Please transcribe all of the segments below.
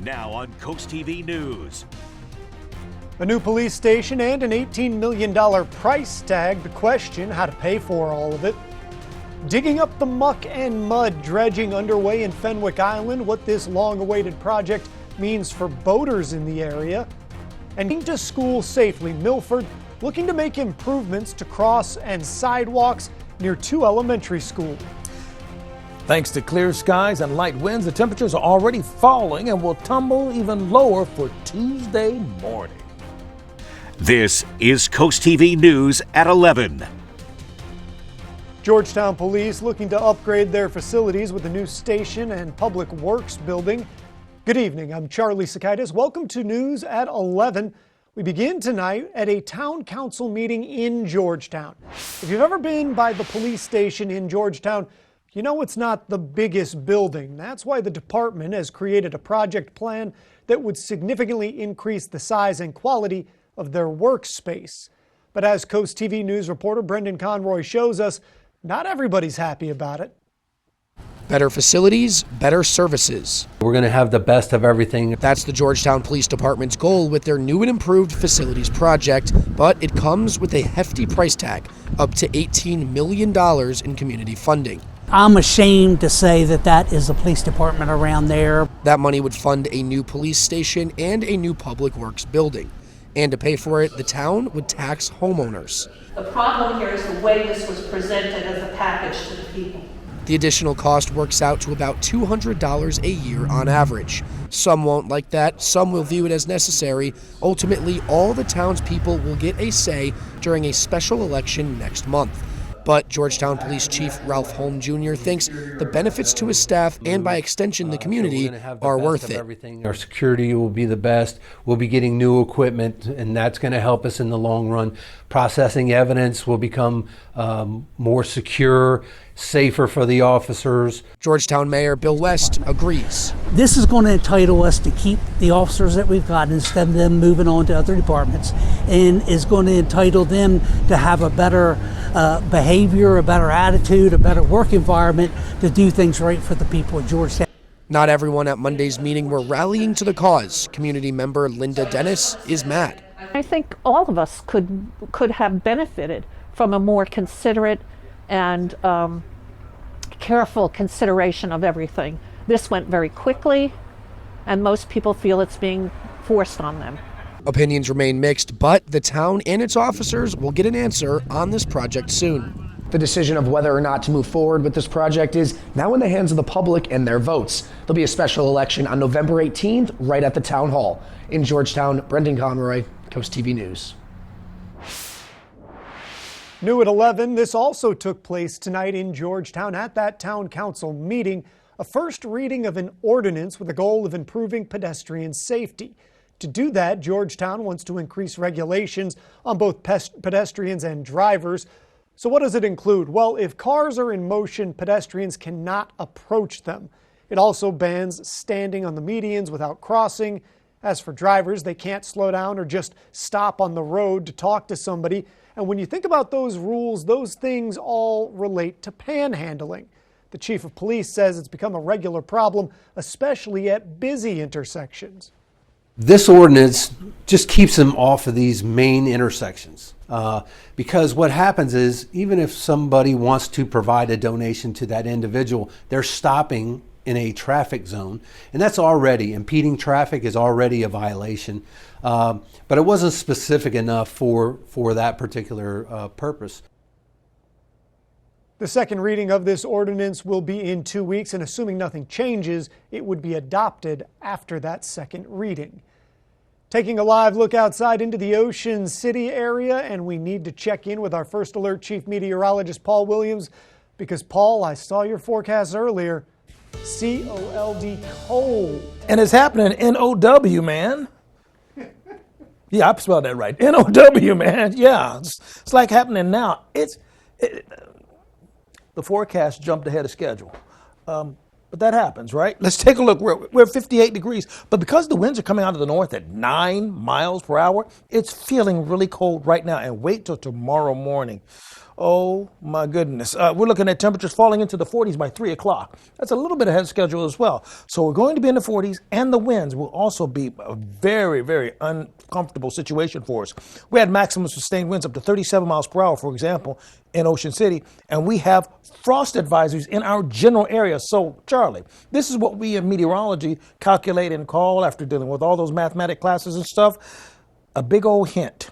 Now on CoastTV News. A new police station and an $18 million price tag. The question, how to pay for all of it. Digging up the muck and mud dredging underway in Fenwick Island, what this long-awaited project means for boaters in the area. And getting to school safely, Milford looking to make improvements to cross and sidewalks near 2 elementary schools. Thanks to clear skies and light winds, the temperatures are already falling and will tumble even lower for Tuesday morning. This is CoastTV News at 11. Georgetown police looking to upgrade their facilities with a new station and public works building. Good evening, I'm Charlie Sakaitis. Welcome to News at 11. We begin tonight at a town council meeting in Georgetown. If you've ever been by the police station in Georgetown, you know it's not the biggest building. That's why the department has created a project plan that would significantly increase the size and quality of their workspace. But as Coast TV News reporter Brendan Conroy shows us, not everybody's happy about it. Better facilities, better services. We're going to have the best of everything. That's the Georgetown Police Department's goal with their new and improved facilities project, but it comes with a hefty price tag, up to $18 million in community funding. I'm ashamed to say that is the police department around there. That money would fund a new police station and a new public works building. And to pay for it, the town would tax homeowners. The problem here is the way this was presented as a package to the people. The additional cost works out to about $200 a year on average. Some won't like that, some will view it as necessary. Ultimately, all the townspeople will get a say during a special election next month. But Georgetown Police Chief Ralph Holm Jr. thinks the benefits to his staff and by extension the community are worth it. Our security will be the best. We'll be getting new equipment, and that's going to help us in the long run. Processing evidence will become more secure, safer for the officers. Georgetown Mayor Bill West agrees. This is going to entitle us to keep the officers that we've got instead of them moving on to other departments, and is going to entitle them to have a better behavior, a better attitude, a better work environment to do things right for the people of Georgetown. Not everyone at Monday's meeting were rallying to the cause. Community member Linda Dennis is mad. I think all of us could have benefited from a more considerate and careful consideration of everything. This went very quickly, and most people feel it's being forced on them. Opinions remain mixed, but the town and its officers will get an answer on this project soon. The decision of whether or not to move forward with this project is now in the hands of the public and their votes. There'll be a special election on November 18th, right at the town hall. In Georgetown, Brendan Conroy, Coast TV News. New at 11, this also took place tonight in Georgetown at that town council meeting, a first reading of an ordinance with the goal of improving pedestrian safety. To do that, Georgetown wants to increase regulations on both pedestrians and drivers. So what does it include? Well, if cars are in motion, pedestrians cannot approach them. It also bans standing on the medians without crossing. As for drivers, they can't slow down or just stop on the road to talk to somebody. And when you think about those rules, those things all relate to panhandling. The chief of police says it's become a regular problem, especially at busy intersections. This ordinance just keeps them off of these main intersections. Because what happens is, even if somebody wants to provide a donation to that individual, they're stopping in a traffic zone, and that's already impeding traffic is already a violation. But it wasn't specific enough for that particular purpose. The second reading of this ordinance will be in 2 weeks, and assuming nothing changes, it would be adopted after that second reading. Taking a live look outside into the Ocean City area, and we need to check in with our First Alert Chief Meteorologist Paul Williams, because Paul, I saw your forecast earlier. C-O-L-D, cold. And it's happening N-O-W, man. Yeah, I spelled that right. N-O-W, man. Yeah, it's like happening now. The forecast jumped ahead of schedule. But that happens, right? Let's take a look. We're 58 degrees. But because the winds are coming out of the north at 9 miles per hour, it's feeling really cold right now. And wait till tomorrow morning. Oh, my goodness. We're looking at temperatures falling into the 40s by 3 o'clock. That's a little bit ahead of schedule as well. So we're going to be in the 40s, and the winds will also be a very, very uncomfortable situation for us. We had maximum sustained winds up to 37 miles per hour, for example, in Ocean City, and we have frost advisories in our general area. So, Charlie, this is what we in meteorology calculate and call, after dealing with all those mathematic classes and stuff, a big old hint.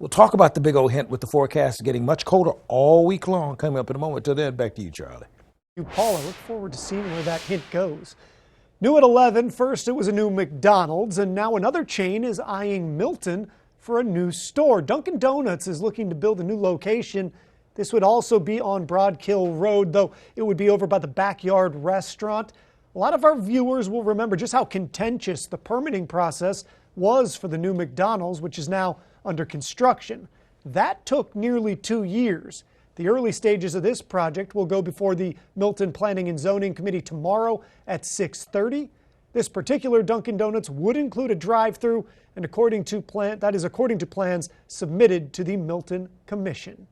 We'll talk about the big old hint with the forecast getting much colder all week long coming up in a moment. Till then, back to you, Charlie. You, Paula, look forward to seeing where that hint goes. New at 11, first it was a new McDonald's, and now another chain is eyeing Milton for a new store. Dunkin Donuts is looking to build a new location. This would also be on Broadkill Road, though it would be over by the Backyard Restaurant. A lot of our viewers will remember just how contentious the permitting process was for the new McDonald's, which is now under construction. That took nearly 2 years. The early stages of this project will go before the Milton Planning and Zoning Committee tomorrow at 6:30. This particular Dunkin Donuts would include a drive-through, and according to plans submitted to the Milton Commission.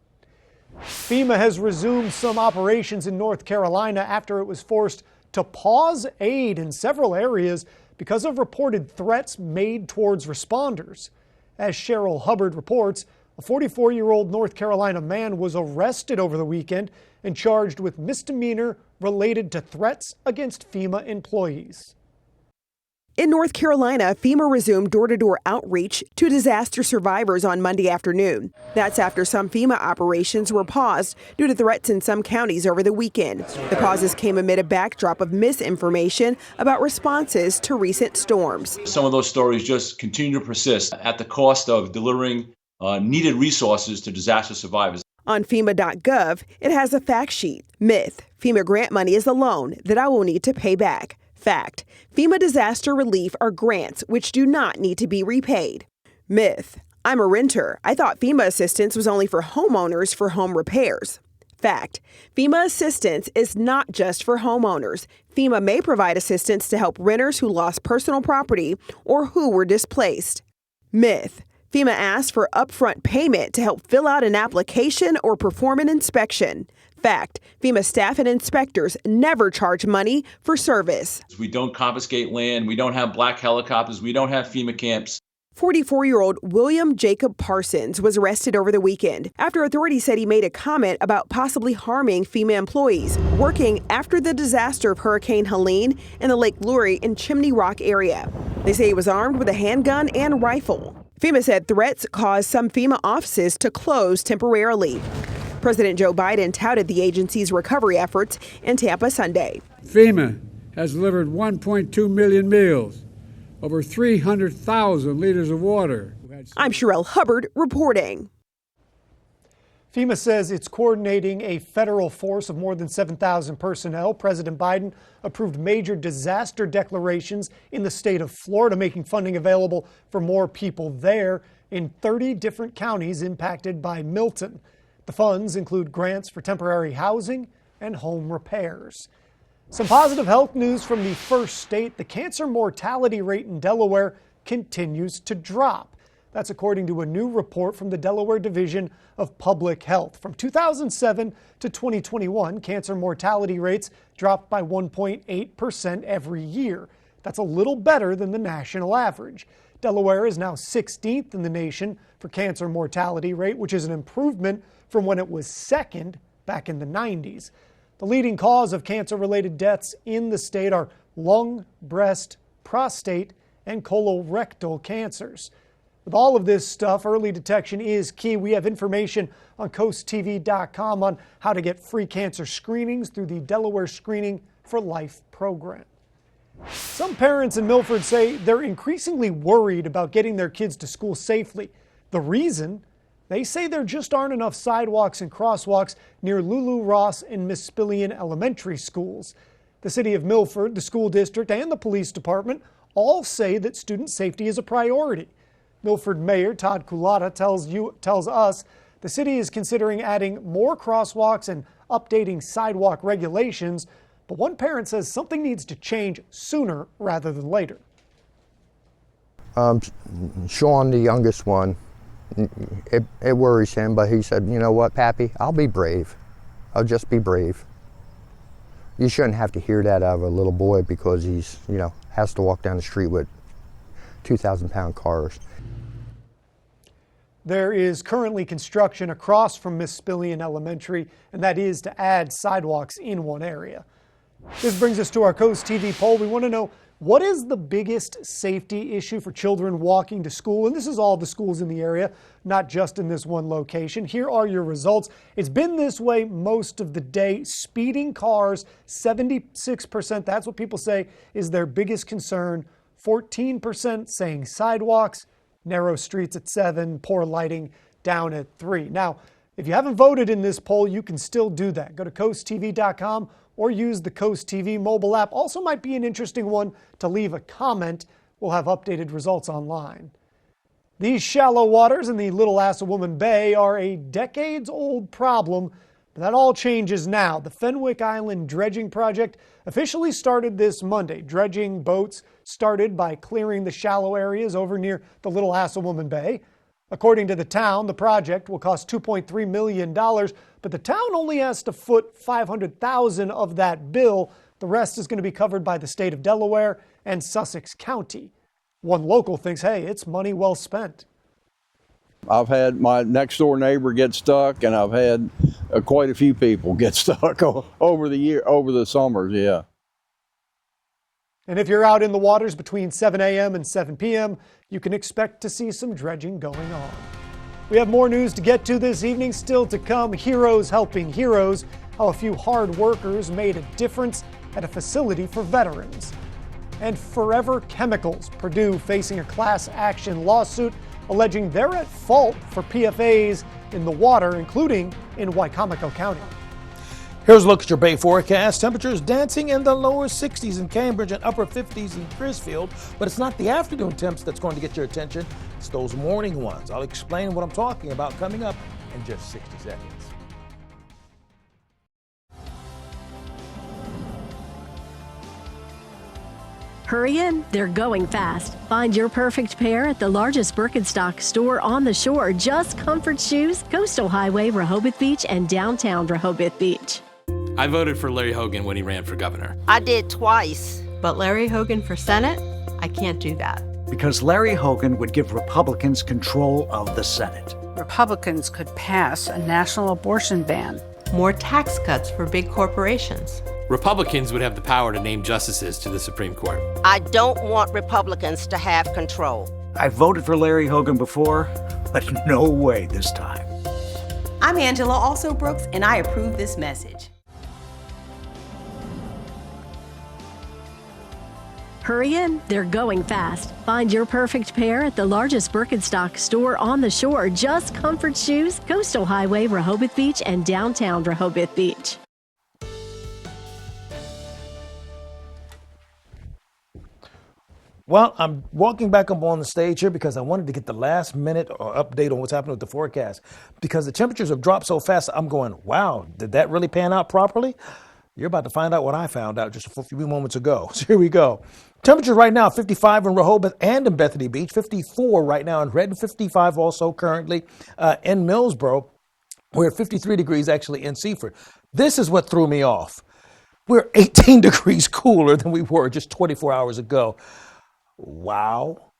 FEMA has resumed some operations in North Carolina after it was forced to pause aid in several areas because of reported threats made towards responders. As Cheryl Hubbard reports, a 44-year-old North Carolina man was arrested over the weekend and charged with misdemeanor related to threats against FEMA employees. In North Carolina, FEMA resumed door-to-door outreach to disaster survivors on Monday afternoon. That's after some FEMA operations were paused due to threats in some counties over the weekend. The pauses came amid a backdrop of misinformation about responses to recent storms. Some of those stories just continue to persist at the cost of delivering needed resources to disaster survivors. On FEMA.gov, it has a fact sheet. Myth: FEMA grant money is a loan that I will need to pay back. Fact: FEMA disaster relief are grants which do not need to be repaid. Myth: I'm a renter. I thought FEMA assistance was only for homeowners for home repairs. Fact: FEMA assistance is not just for homeowners. FEMA may provide assistance to help renters who lost personal property or who were displaced. Myth: FEMA asks for upfront payment to help fill out an application or perform an inspection. Fact: FEMA staff and inspectors never charge money for service. We don't confiscate land. We don't have black helicopters. We don't have FEMA camps. 44-year-old William Jacob Parsons was arrested over the weekend after authorities said he made a comment about possibly harming FEMA employees working after the disaster of Hurricane Helene in the Lake Lurie and Chimney Rock area. They say he was armed with a handgun and rifle. FEMA said threats caused some FEMA offices to close temporarily. President Joe Biden touted the agency's recovery efforts in Tampa Sunday. FEMA has delivered 1.2 million meals, over 300,000 liters of water. I'm Cheryl Hubbard reporting. FEMA says it's coordinating a federal force of more than 7,000 personnel. President Biden approved major disaster declarations in the state of Florida, making funding available for more people there in 30 different counties impacted by Milton. The funds include grants for temporary housing and home repairs. Some positive health news from the first state. The cancer mortality rate in Delaware continues to drop. That's according to a new report from the Delaware Division of Public Health. From 2007 to 2021, cancer mortality rates dropped by 1.8% every year. That's a little better than the national average. Delaware is now 16th in the nation for cancer mortality rate, which is an improvement from when it was second back in the 90s. The leading cause of cancer-related deaths in the state are lung, breast, prostate, and colorectal cancers. With all of this stuff, early detection is key. We have information on CoastTV.com on how to get free cancer screenings through the Delaware Screening for Life program. Some parents in Milford say they're increasingly worried about getting their kids to school safely. The reason? They say there just aren't enough sidewalks and crosswalks near Lulu Ross and Mispillian elementary schools. The city of Milford, the school district, and the police department all say that student safety is a priority. Milford Mayor Todd Culata tells us the city is considering adding more crosswalks and updating sidewalk regulations, But one parent says something needs to change sooner rather than later. Sean, the youngest one, it worries him, but he said, you know what, Pappy, I'll be brave. I'll just be brave. You shouldn't have to hear that out of a little boy because he's, has to walk down the street with 2,000-pound cars. There is currently construction across from Miss Spillian Elementary, and that is to add sidewalks in one area. This brings us to our Coast TV poll. We want to know, what is the biggest safety issue for children walking to school? And this is all the schools in the area, not just in this one location. Here are your results. It's been this way most of the day. Speeding cars, 76%. That's what people say is their biggest concern. 14% saying sidewalks, narrow streets at 7, poor lighting down at 3. Now, if you haven't voted in this poll, you can still do that. Go to coasttv.com or use the Coast TV mobile app. Also might be an interesting one to leave a comment. We'll have updated results online. These shallow waters in the Little Assawoman Bay are a decades-old problem, but that all changes now. The Fenwick Island dredging project officially started this Monday. Dredging boats started by clearing the shallow areas over near the Little Assawoman Bay. According to the town, the project will cost $2.3 million, but the town only has to foot $500,000 of that bill. The rest is going to be covered by the state of Delaware and Sussex County. One local thinks, hey, it's money well spent. I've had my next door neighbor get stuck, and I've had quite a few people get stuck over the summers, yeah. And if you're out in the waters between 7 a.m. and 7 p.m., you can expect to see some dredging going on. We have more news to get to this evening. Still to come, heroes helping heroes, how a few hard workers made a difference at a facility for veterans. And Forever Chemicals, Purdue facing a class action lawsuit alleging they're at fault for PFAS in the water, including in Wicomico County. Here's a look at your Bay forecast. Temperatures dancing in the lower 60s in Cambridge and upper 50s in Crisfield. But it's not the afternoon temps that's going to get your attention. It's those morning ones. I'll explain what I'm talking about coming up in just 60 seconds. Hurry in, they're going fast. Find your perfect pair at the largest Birkenstock store on the shore. Just Comfort Shoes, Coastal Highway, Rehoboth Beach, and downtown Rehoboth Beach. I voted for Larry Hogan when he ran for governor. I did twice. But Larry Hogan for Senate? I can't do that. Because Larry Hogan would give Republicans control of the Senate. Republicans could pass a national abortion ban. More tax cuts for big corporations. Republicans would have the power to name justices to the Supreme Court. I don't want Republicans to have control. I voted for Larry Hogan before, but no way this time. I'm Angela Also Brooks, and I approve this message. Hurry in, they're going fast. Find your perfect pair at the largest Birkenstock store on the shore. Just Comfort Shoes, Coastal Highway, Rehoboth Beach, and downtown Rehoboth Beach. Well, I'm walking back up on the stage here because I wanted to get the last minute update on what's happening with the forecast. Because the temperatures have dropped so fast, I'm going, wow, did that really pan out properly? You're about to find out what I found out just a few moments ago. So here we go. Temperature right now, 55 in Rehoboth and in Bethany Beach, 54 right now in Redden, 55 also currently in Millsboro. We're at 53 degrees actually in Seaford. This is what threw me off. We're 18 degrees cooler than we were just 24 hours ago. Wow.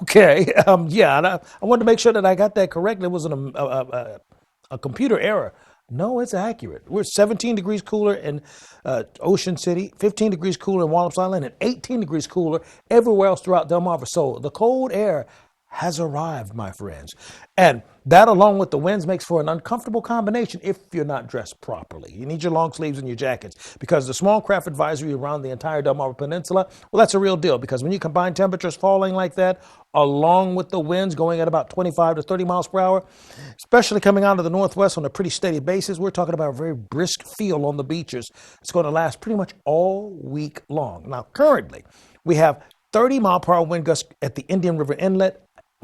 Okay. Yeah, and I wanted to make sure that I got that correct. It wasn't a computer error. No, it's accurate. We're 17 degrees cooler in Ocean City, 15 degrees cooler in Wallops Island, and 18 degrees cooler everywhere else throughout Delmarva. So the cold air has arrived, my friends. And that, along with the winds, makes for an uncomfortable combination if you're not dressed properly. You need your long sleeves and your jackets because the small craft advisory around the entire Delmarva Peninsula, well, that's a real deal because when you combine temperatures falling like that, along with the winds going at about 25 to 30 miles per hour, especially coming out of the northwest on a pretty steady basis, we're talking about a very brisk feel on the beaches. It's going to last pretty much all week long. Now, currently, we have 30-mile-per-hour wind gusts at the Indian River Inlet.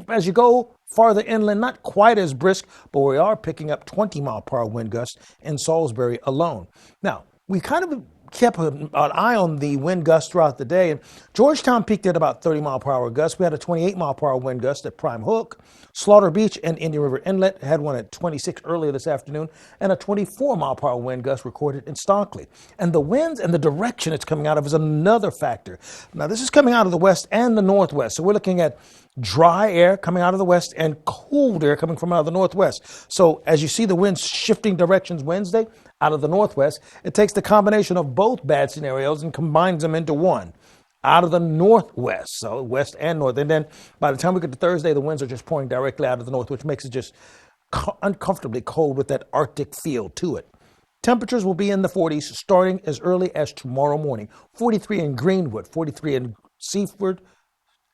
As you go farther inland, not quite as brisk, but we are picking up 20-mile-per-hour wind gusts in Salisbury alone. Now, we kind of kept an eye on the wind gusts throughout the day. And Georgetown peaked at about 30-mile-per-hour gusts. We had a 28-mile-per-hour wind gust at Prime Hook. Slaughter Beach and Indian River Inlet had one at 26 earlier this afternoon, and a 24-mile-per-hour wind gust recorded in Stockley. And the winds and the direction it's coming out of is another factor. Now, this is coming out of the west and the northwest. So we're looking at dry air coming out of the west and cold air coming from out of the northwest. So as you see the winds shifting directions Wednesday out of the northwest, it takes the combination of both bad scenarios and combines them into one. Out of the northwest, so west and north. And then by the time we get to Thursday, the winds are just pouring directly out of the north, which makes it just uncomfortably cold with that Arctic feel to it. Temperatures will be in the 40s starting as early as tomorrow morning. 43 in Greenwood, 43 in Seaford,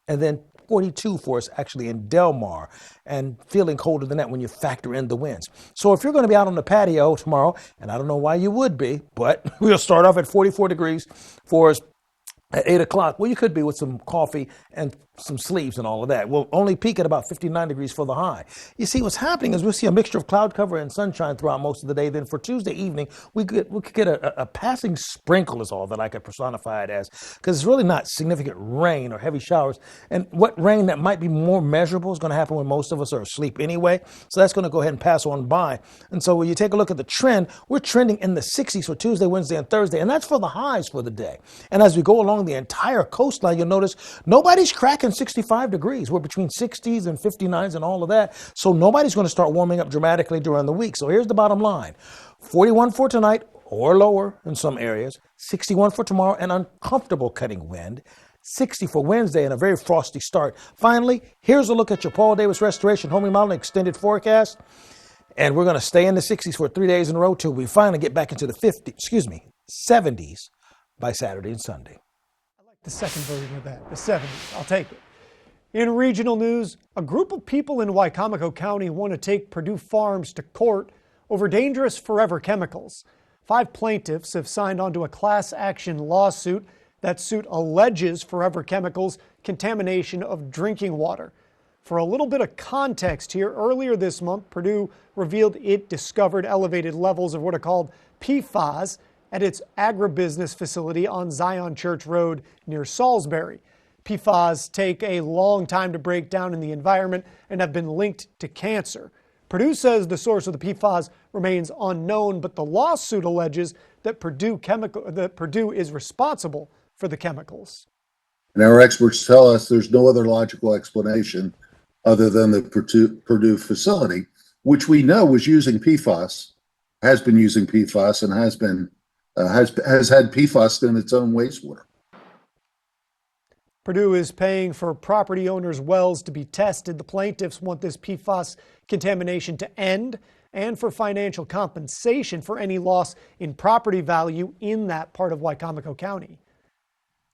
and then 42 for us actually in Delmar, and feeling colder than that when you factor in the winds. So if you're going to be out on the patio tomorrow, and I don't know why you would be, but we'll start off at 44 degrees for us at 8 o'clock. Well, you could be with some coffee and some sleeves and all of that. We'll only peak at about 59 degrees for the high. You see, what's happening is we'll see a mixture of cloud cover and sunshine throughout most of the day. Then for Tuesday evening, we could get a passing sprinkle is all that I could personify it as, because it's really not significant rain or heavy showers. And what rain that might be more measurable is going to happen when most of us are asleep anyway. So that's going to go ahead and pass on by. And so when you take a look at the trend, we're trending in the 60s for Tuesday, Wednesday, and Thursday. And that's for the highs for the day. And as we go along the entire coastline, you'll notice nobody's cracking 65 degrees. We're between 60s and 59s and all of that. So nobody's going to start warming up dramatically during the week. So here's the bottom line. 41 for tonight or lower in some areas. 61 for tomorrow, an uncomfortable cutting wind. 60 for Wednesday and a very frosty start. Finally, here's a look at your Paul Davis Restoration Home Remodeling extended forecast. And we're going to stay in the 60s for 3 days in a row till we finally get back into the 70s by Saturday and Sunday. The second version of that, the 70s. I'll take it. In regional news, a group of people in Wicomico County want to take Purdue Farms to court over dangerous forever chemicals. 5 plaintiffs have signed onto a class action lawsuit. That suit alleges Forever Chemicals' contamination of drinking water. For a little bit of context here, earlier this month, Purdue revealed it discovered elevated levels of what are called PFAS at its agribusiness facility on Zion Church Road near Salisbury. PFAS take a long time to break down in the environment and have been linked to cancer. Purdue says the source of the PFAS remains unknown, but the lawsuit alleges that Purdue is responsible for the chemicals. And our experts tell us there's no other logical explanation other than the Purdue facility, which we know was using PFAS, has been using PFAS, and has had PFAS in its own wastewater. Purdue is paying for property owners' wells to be tested. The plaintiffs want this PFAS contamination to end and for financial compensation for any loss in property value in that part of Wicomico County.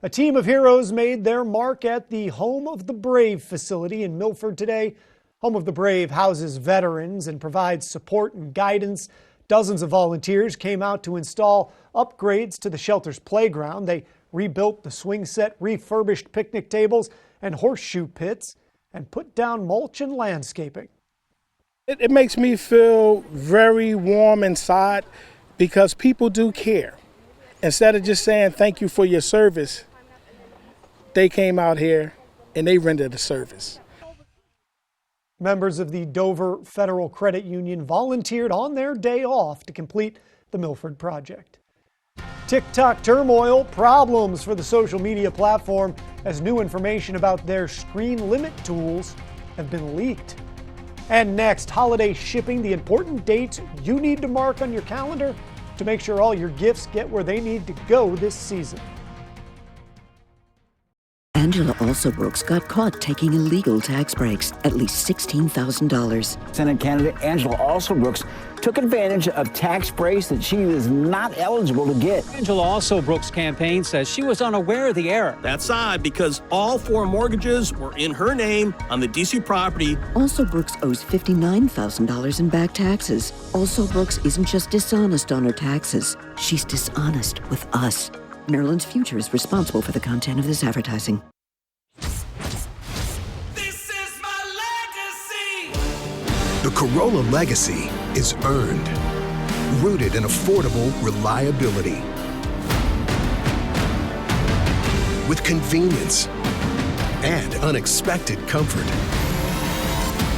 A team of heroes made their mark at the Home of the Brave facility in Milford today. Home of the Brave houses veterans and provides support and guidance. Dozens of volunteers came out to install upgrades to the shelter's playground. They rebuilt the swing set, refurbished picnic tables and horseshoe pits, and put down mulch and landscaping. It makes me feel very warm inside because people do care. Instead of just saying thank you for your service, they came out here and they rendered a service. Members of the Dover Federal Credit Union volunteered on their day off to complete the Milford project. TikTok turmoil, problems for the social media platform as new information about their screen limit tools have been leaked. And next, holiday shipping, the important dates you need to mark on your calendar to make sure all your gifts get where they need to go this season. Angela Alsobrooks got caught taking illegal tax breaks, at least $16,000. Senate candidate Angela Alsobrooks took advantage of tax breaks that she was not eligible to get. Angela Alsobrooks' campaign says she was unaware of the error. That's odd because all 4 mortgages were in her name on the D.C. property. Alsobrooks owes $59,000 in back taxes. Alsobrooks isn't just dishonest on her taxes. She's dishonest with us. Maryland's Future is responsible for the content of this advertising. The Corolla legacy is earned, rooted in affordable reliability. with convenience and unexpected comfort.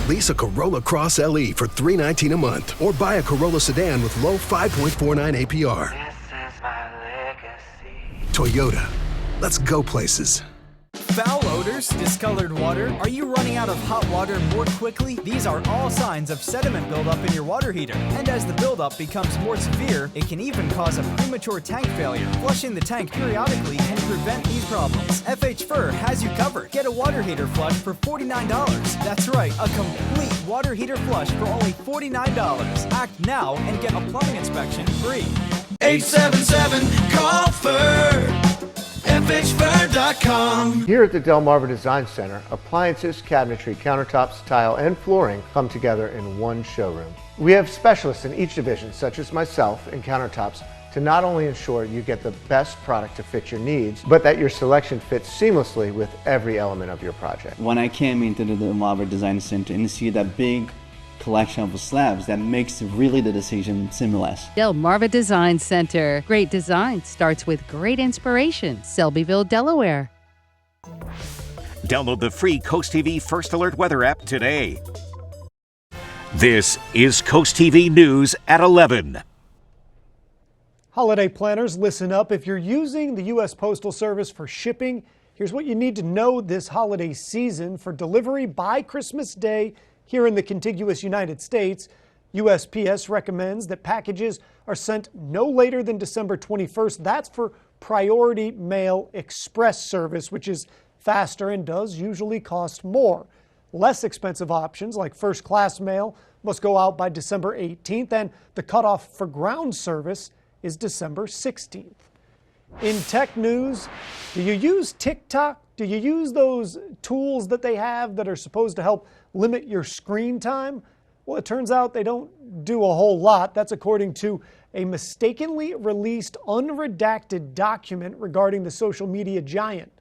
Lease a Corolla Cross LE for $319 a month or buy a Corolla sedan with low 5.49 APR. This is my legacy. Toyota, let's go places. Foul odors, discolored water. Are you running out of hot water more quickly? These are all signs of sediment buildup in your water heater. And as the buildup becomes more severe, it can even cause a premature tank failure. Flushing the tank periodically can prevent these problems. FH Fur has you covered. Get a water heater flush for $49. That's right, a complete water heater flush for only $49. Act now and get a plumbing inspection free. 877-CALL-FUR. FHFur.com. Here at the Delmarva Design Center, appliances, cabinetry, countertops, tile, and flooring come together in one showroom. We have specialists in each division, such as myself in countertops, to not only ensure you get the best product to fit your needs, but that your selection fits seamlessly with every element of your project. When I came into the Delmarva Design Center and see that big collection of slabs, that makes really the decision seamless. Delmarva Design Center. Great design starts with great inspiration. Selbyville, Delaware. Download the free CoastTV First Alert weather app today. This is CoastTV News at 11. Holiday planners, listen up. If you're using the U.S. Postal Service for shipping, here's what you need to know this holiday season. For delivery by Christmas Day, here in the contiguous United States, USPS recommends that packages are sent no later than December 21st. That's for Priority Mail Express service, which is faster and does usually cost more. Less expensive options like first class mail must go out by December 18th, and the cutoff for ground service is December 16th. In tech news, do you use TikTok? Do you use those tools that they have that are supposed to help limit your screen time? Well, it turns out they don't do a whole lot. That's according to a mistakenly released unredacted document regarding the social media giant.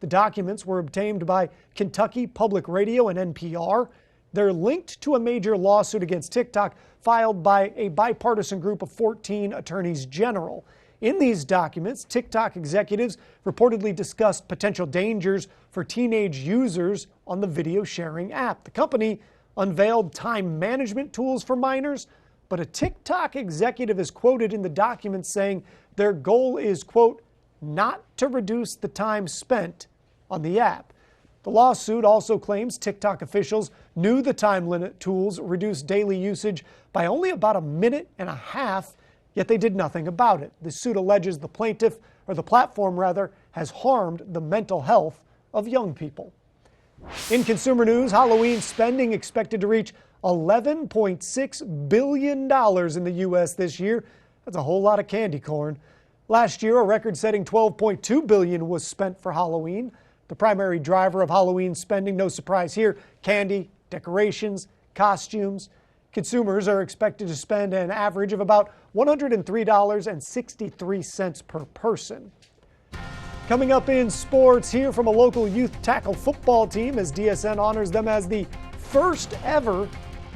The documents were obtained by Kentucky Public Radio and NPR. They're linked to a major lawsuit against TikTok filed by a bipartisan group of 14 attorneys general. In these documents, TikTok executives reportedly discussed potential dangers for teenage users on the video sharing app. The company unveiled time management tools for minors, but a TikTok executive is quoted in the document saying their goal is, quote, not to reduce the time spent on the app. The lawsuit also claims TikTok officials knew the time limit tools reduced daily usage by only about 1.5 minutes, yet they did nothing about it. The suit alleges the plaintiff, or the platform rather, has harmed the mental health of young people. In consumer news, Halloween spending expected to reach $11.6 billion in the U.S. this year. That's a whole lot of candy corn. Last year, a record-setting $12.2 billion was spent for Halloween. The primary driver of Halloween spending, no surprise here, candy, decorations, costumes. Consumers are expected to spend an average of about $103.63 per person. Coming up in sports, hear from a local youth tackle football team as DSN honors them as the first ever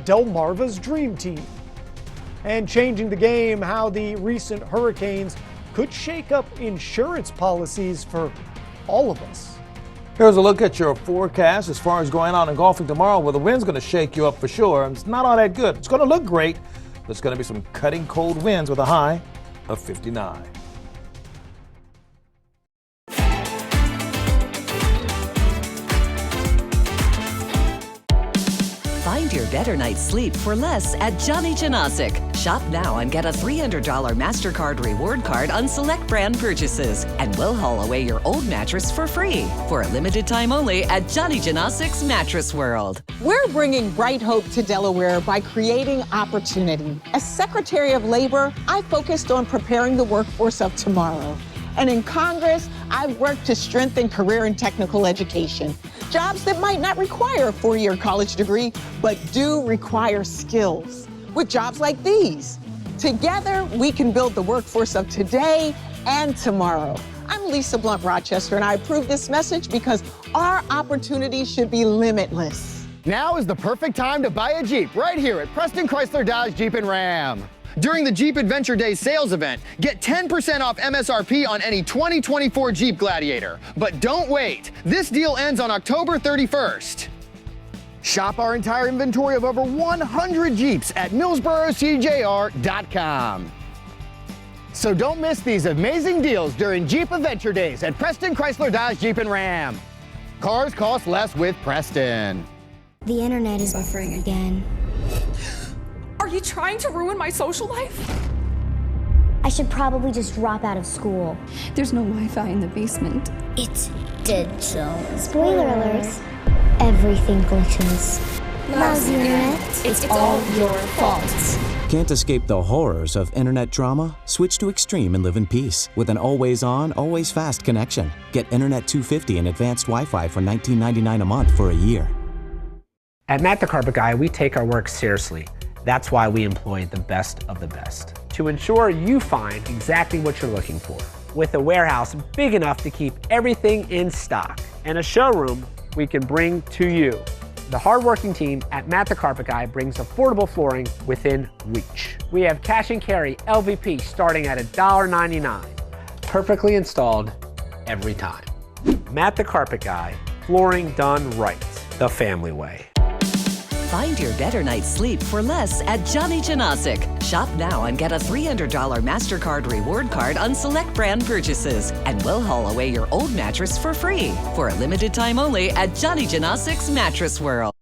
Delmarva's Dream Team. And changing the game, how the recent hurricanes could shake up insurance policies for all of us. Here's a look at your forecast as far as going out and golfing tomorrow. Well, the wind's going to shake you up for sure. It's not all that good. It's going to look great. There's going to be some cutting cold winds with a high of 59. Find your better night's sleep for less at Johnny Janosic. Shop now and get a $300 MasterCard reward card on select brand purchases. And we'll haul away your old mattress for free for a limited time only at Johnny Janosic's Mattress World. We're bringing bright hope to Delaware by creating opportunity. As Secretary of Labor, I focused on preparing the workforce of tomorrow. And in Congress, I've worked to strengthen career and technical education. Jobs that might not require a four-year college degree, but do require skills. With jobs like these, together we can build the workforce of today and tomorrow. I'm Lisa Blunt Rochester, and I approve this message because our opportunities should be limitless. Now is the perfect time to buy a Jeep right here at Preston Chrysler Dodge Jeep and Ram. during the Jeep Adventure Days sales event. Get 10% off MSRP on any 2024 Jeep Gladiator. But don't wait. This deal ends on October 31st. Shop our entire inventory of over 100 Jeeps at MillsboroCJR.com. So don't miss these amazing deals during Jeep Adventure Days at Preston Chrysler Dodge Jeep and Ram. Cars cost less with Preston. The internet is buffering again. Are you trying to ruin my social life? I should probably just drop out of school. There's no Wi-Fi in the basement. It's dead zone. Spoiler alert. Everything glitches. Lousy internet. It's all your fault. Can't escape the horrors of internet drama? Switch to Extreme and live in peace with an always-on, always-fast connection. Get Internet 250 and advanced Wi-Fi for $19.99 a month for a year. At Matt the Carpet Guy, we take our work seriously. That's why we employ the best of the best, to ensure you find exactly what you're looking for. With a warehouse big enough to keep everything in stock and a showroom we can bring to you. The hardworking team at Matt the Carpet Guy brings affordable flooring within reach. We have cash and carry LVP starting at $1.99. Perfectly installed every time. Matt the Carpet Guy, flooring done right, the family way. Find your better night's sleep for less at Johnny Janosic. Shop now and get a $300 MasterCard reward card on select brand purchases. And we'll haul away your old mattress for free for a limited time only at Johnny Janosic's Mattress World.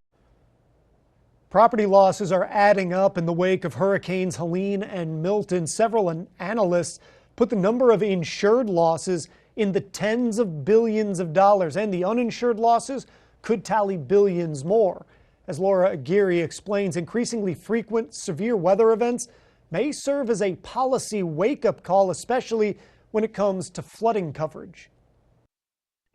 Property losses are adding up in the wake of Hurricanes Helene and Milton. Several analysts put the number of insured losses in the tens of billions of dollars, and the uninsured losses could tally billions more. As Laura Aguirre explains, increasingly frequent severe weather events may serve as a policy wake-up call, especially when it comes to flooding coverage.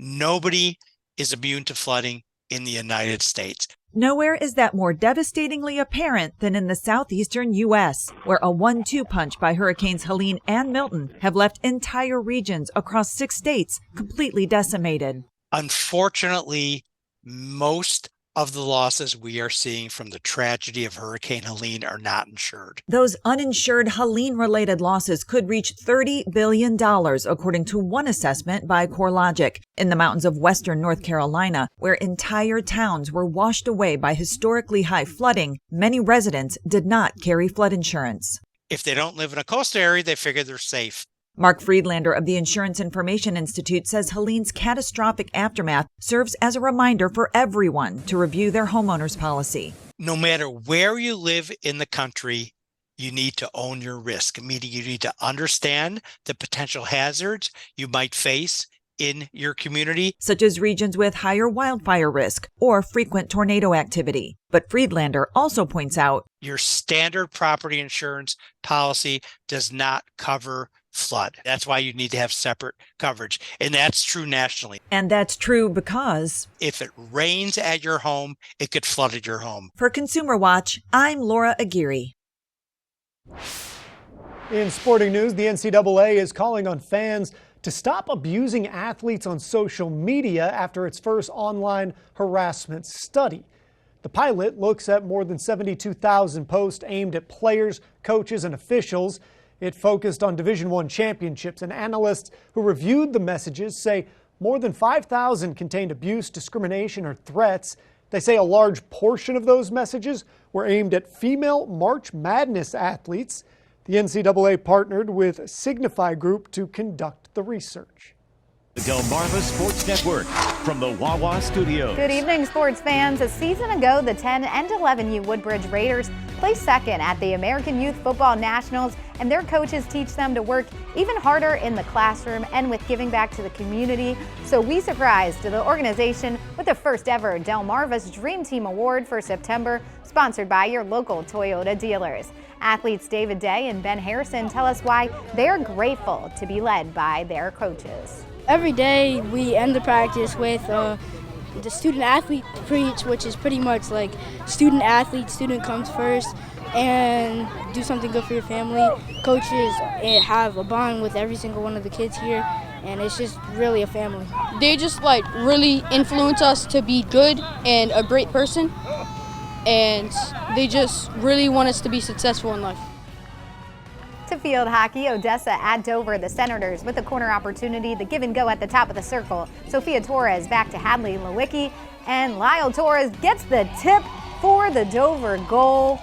Nobody is immune to flooding in the United States. Nowhere is that more devastatingly apparent than in the southeastern U.S., where a 1-2 punch by Hurricanes Helene and Milton have left entire regions across 6 states completely decimated. Unfortunately, most of the losses we are seeing from the tragedy of Hurricane Helene are not insured. Those uninsured Helene-related losses could reach $30 billion, according to one assessment by CoreLogic. In the mountains of western North Carolina, where entire towns were washed away by historically high flooding, many residents did not carry flood insurance. If they don't live in a coastal area, they figure they're safe. Mark Friedlander of the Insurance Information Institute says Helene's catastrophic aftermath serves as a reminder for everyone to review their homeowner's policy. No matter where you live in the country, you need to own your risk, meaning you need to understand the potential hazards you might face in your community, such as regions with higher wildfire risk or frequent tornado activity. But Friedlander also points out your standard property insurance policy does not cover flood. That's why you need to have separate coverage. And that's true nationally. And that's true because if it rains at your home, it could flood at your home. For Consumer Watch, I'm Laura Aguirre. In sporting news, the NCAA is calling on fans to stop abusing athletes on social media after its first online harassment study. The pilot looks at more than 72,000 posts aimed at players, coaches, and officials. It focused on Division I championships, and analysts who reviewed the messages say more than 5,000 contained abuse, discrimination, or threats. They say a large portion of those messages were aimed at female March Madness athletes. The NCAA partnered with Signify Group to conduct the research. The Delmarva Sports Network from the Wawa Studios. Good evening, sports fans. A season ago, the 10 and 11U Woodbridge Raiders placed second at the American Youth Football Nationals, and their coaches teach them to work even harder in the classroom and with giving back to the community. So we surprised the organization with the first ever Delmarva's Dream Team Award for September, sponsored by your local Toyota dealers. Athletes David Day and Ben Harrison tell us why they're grateful to be led by their coaches. Every day we end the practice with the student-athlete preach, which is pretty much like student-athlete, student comes first, and do something good for your family. Coaches have a bond with every single one of the kids here, and it's just really a family. They just like really influence us to be good and a great person, and they just really want us to be successful in life. To field hockey, Odessa at Dover. The Senators with a corner opportunity. The give and go at the top of the circle. Sophia Torres back to Hadley Lewicki. And Lyle Torres gets the tip for the Dover goal.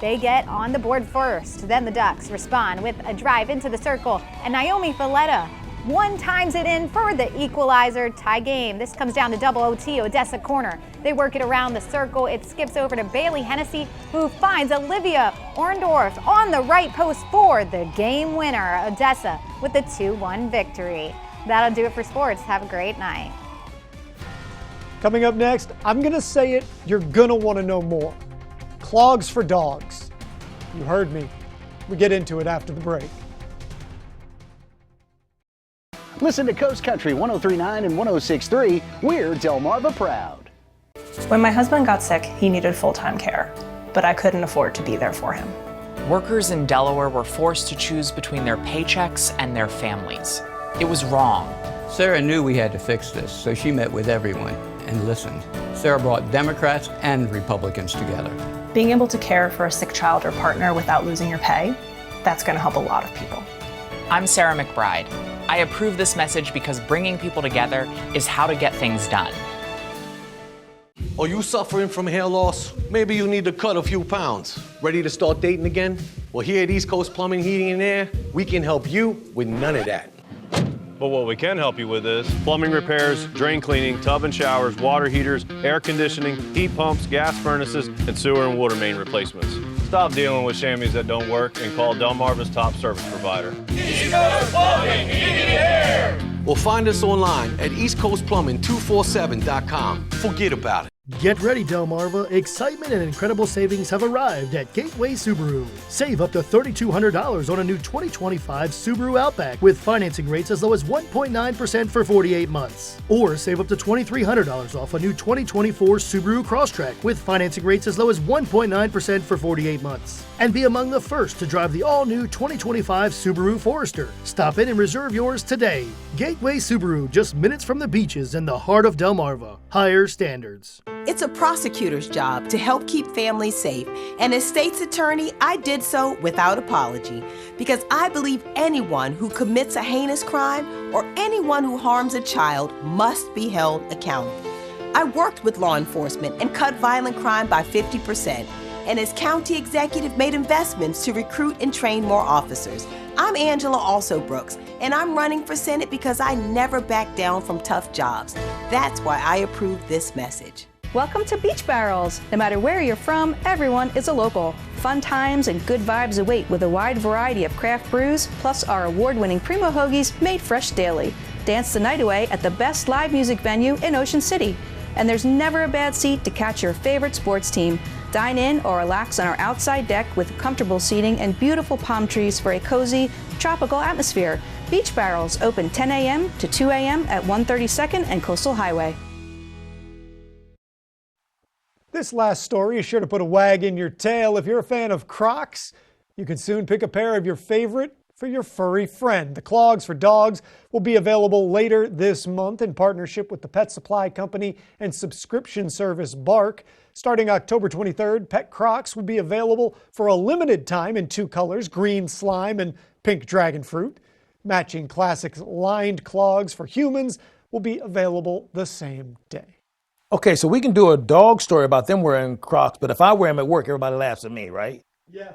They get on the board first. Then the Ducks respond with a drive into the circle. And Naomi Filletta one-times it in for the equalizer. Tie game. This comes down to double OT. Odessa corner. They work it around the circle. It skips over to Bailey Hennessy, who finds Olivia Orndorff on the right post for the game winner. Odessa with the 2-1 victory. That'll do it for sports. Have a great night. Coming up next, I'm going to say it, you're going to want to know more. Clogs for dogs. You heard me. We get into it after the break. Listen to Coast Country 103.9 and 106.3. We're Delmarva proud. When my husband got sick, he needed full-time care, but I couldn't afford to be there for him. Workers in Delaware were forced to choose between their paychecks and their families. It was wrong. Sarah knew we had to fix this, so she met with everyone and listened. Sarah brought Democrats and Republicans together. Being able to care for a sick child or partner without losing your pay, that's going to help a lot of people. I'm Sarah McBride. I approve this message because bringing people together is how to get things done. Are you suffering from hair loss? Maybe you need to cut a few pounds. Ready to start dating again? Well, here at East Coast Plumbing, Heating and Air, we can help you with none of that. But what we can help you with is plumbing repairs, drain cleaning, tub and showers, water heaters, air conditioning, heat pumps, gas furnaces, and sewer and water main replacements. Stop dealing with chamois that don't work and call Delmarva's top service provider. East Coast Plumbing, Heating and Air. Or find us online at eastcoastplumbing247.com. Forget about it. Get ready, Delmarva. Excitement and incredible savings have arrived at Gateway Subaru. Save up to $3,200 on a new 2025 Subaru Outback with financing rates as low as 1.9% for 48 months. Or save up to $2,300 off a new 2024 Subaru Crosstrek with financing rates as low as 1.9% for 48 months. And be among the first to drive the all-new 2025 Subaru Forester. Stop in and reserve yours today. Gateway Subaru, just minutes from the beaches in the heart of Delmarva. Higher standards. It's a prosecutor's job to help keep families safe, and as state's attorney, I did so without apology, because I believe anyone who commits a heinous crime or anyone who harms a child must be held accountable. I worked with law enforcement and cut violent crime by 50%, and as county executive made investments to recruit and train more officers. I'm Angela Also Brooks, and I'm running for Senate because I never back down from tough jobs. That's why I approve this message. Welcome to Beach Barrels. No matter where you're from, everyone is a local. Fun times and good vibes await with a wide variety of craft brews, plus our award-winning Primo Hoagies made fresh daily. Dance the night away at the best live music venue in Ocean City. And there's never a bad seat to catch your favorite sports team. Dine in or relax on our outside deck with comfortable seating and beautiful palm trees for a cozy, tropical atmosphere. Beach Barrels open 10 a.m. to 2 a.m. at 132nd and Coastal Highway. This last story is sure to put a wag in your tail. If you're a fan of Crocs, you can soon pick a pair of your favorite for your furry friend. The clogs for dogs will be available later this month in partnership with the pet supply company and subscription service Bark. Starting October 23rd, Pet Crocs will be available for a limited time in two colors, green slime and pink dragon fruit. Matching classic lined clogs for humans will be available the same day. Okay, so we can do a dog story about them wearing Crocs, but if I wear them at work, everybody laughs at me, right? Yes.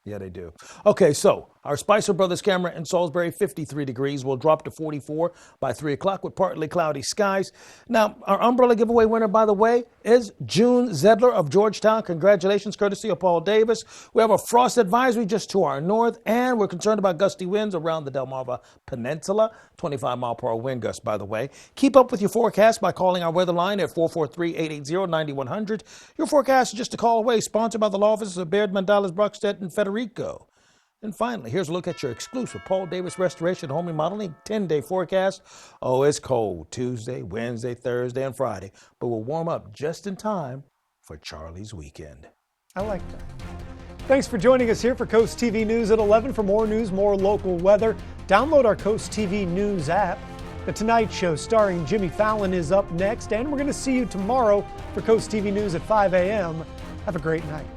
Yeah, they do. Okay, so our Spicer Brothers camera in Salisbury, 53 degrees, will drop to 44 by 3 o'clock with partly cloudy skies. Now, our umbrella giveaway winner, by the way, is June Zedler of Georgetown. Congratulations, courtesy of Paul Davis. We have a frost advisory just to our north, and we're concerned about gusty winds around the Delmarva Peninsula. 25-mile-per-hour wind gusts, by the way. Keep up with your forecast by calling our weather line at 443-880-9100. Your forecast is just a call away, sponsored by the law offices of Baird, Mandalas, Brockstedt, and Federico. And finally, here's a look at your exclusive Paul Davis Restoration Home Remodeling 10-day forecast. Oh, it's cold Tuesday, Wednesday, Thursday, and Friday, but we'll warm up just in time for Charlie's weekend. I like that. Thanks for joining us here for Coast TV News at 11. For more news, more local weather, download our Coast TV News app. The Tonight Show starring Jimmy Fallon is up next, and we're going to see you tomorrow for Coast TV News at 5 a.m. Have a great night.